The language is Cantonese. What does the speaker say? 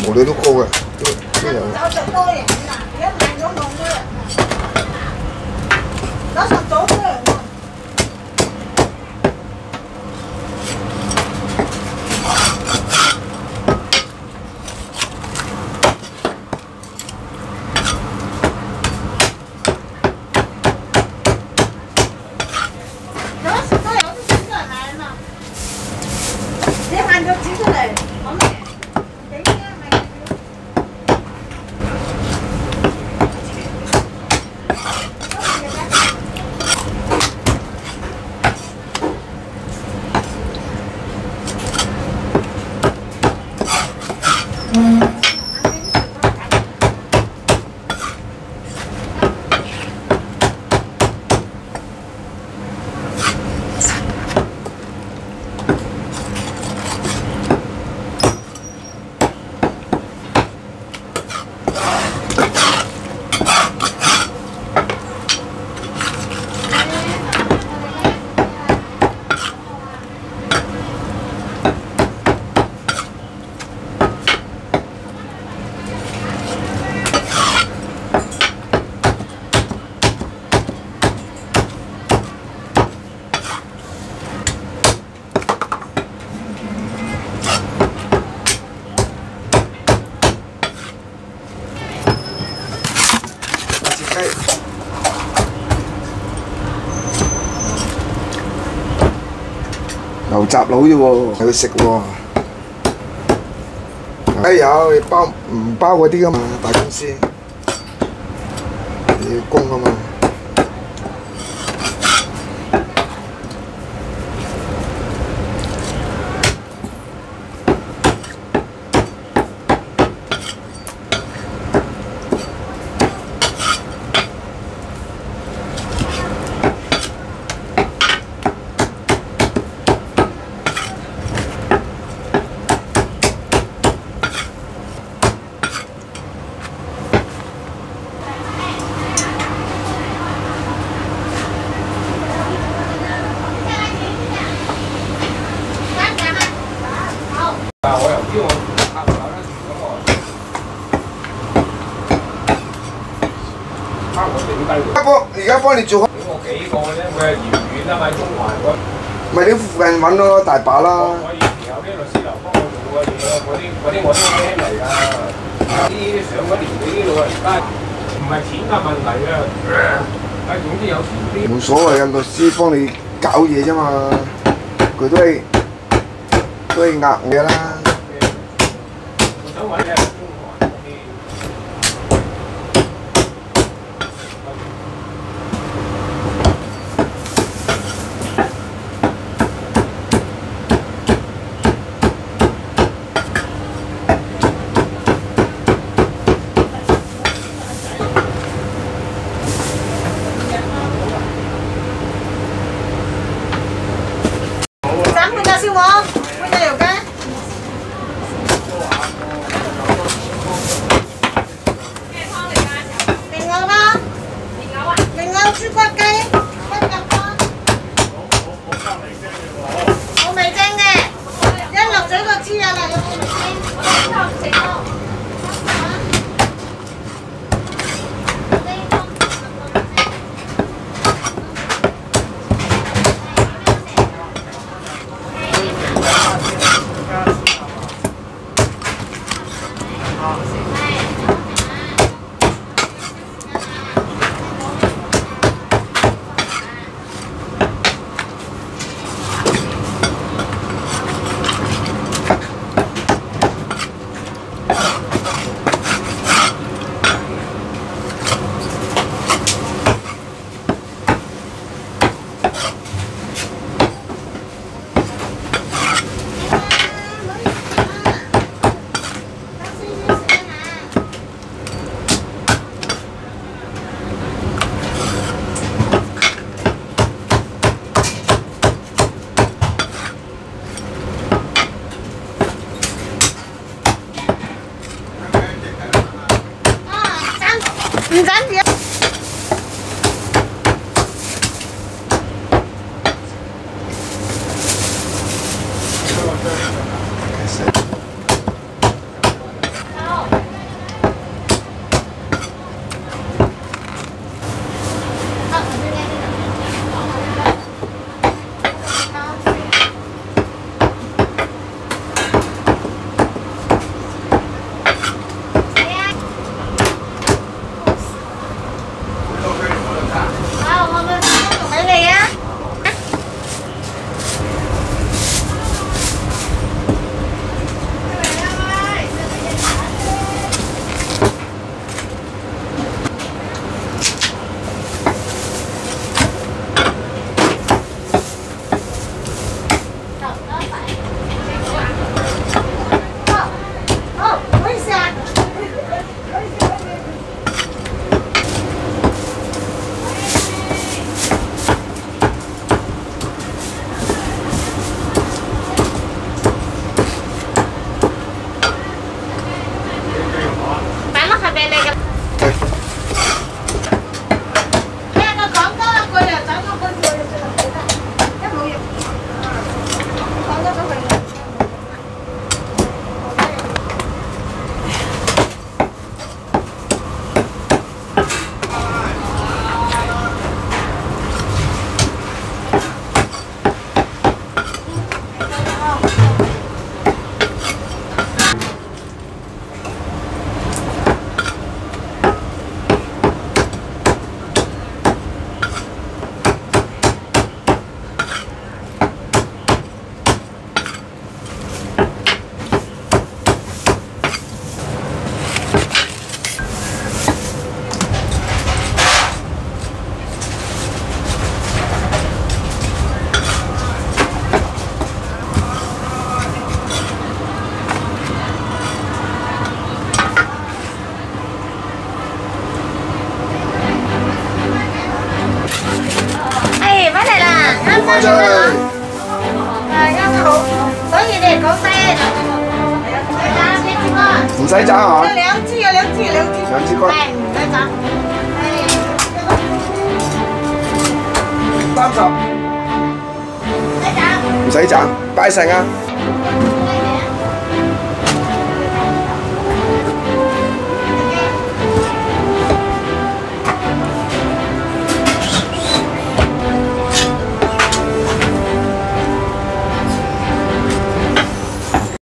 毛利都高嘅，都有。就多人啦，而家賣咗冇嘅，攞十組出嚟喎。有10個有啲錢出嚟買啊嘛，你限咗紙出嚟，好未？ 牛雜佬啫喎，係去食喎。有包唔包嗰啲噶嘛？大公司你要供啊嘛。我又知我拍唔拍得住咁喎，拍我整低佢。而家幫你做開。我幾個啫，佢係遙遠啊嘛，中環嗰。咪你附近揾咯，大把啦。我以前有啲律師樓幫我做過嘢咯，嗰啲我都聽嚟㗎。啲上咗年紀啲老人家唔係錢嘅問題啊，總之有錢啲。冇所謂嘅，律師幫你搞嘢啫嘛，佢都係呃嘢啦。 想揾嘅中環嗰啲，斬半價燒鵝，半價油雞。 豬骨雞，一入湯，我未蒸嘅，一落水就知啦，有冇味先？我食多。賣出去。係啱啱好，所以你嚟講低啊！唔使斬係嘛？兩支啊，兩支骨。係唔使斬。30。唔使斬，擺成啊！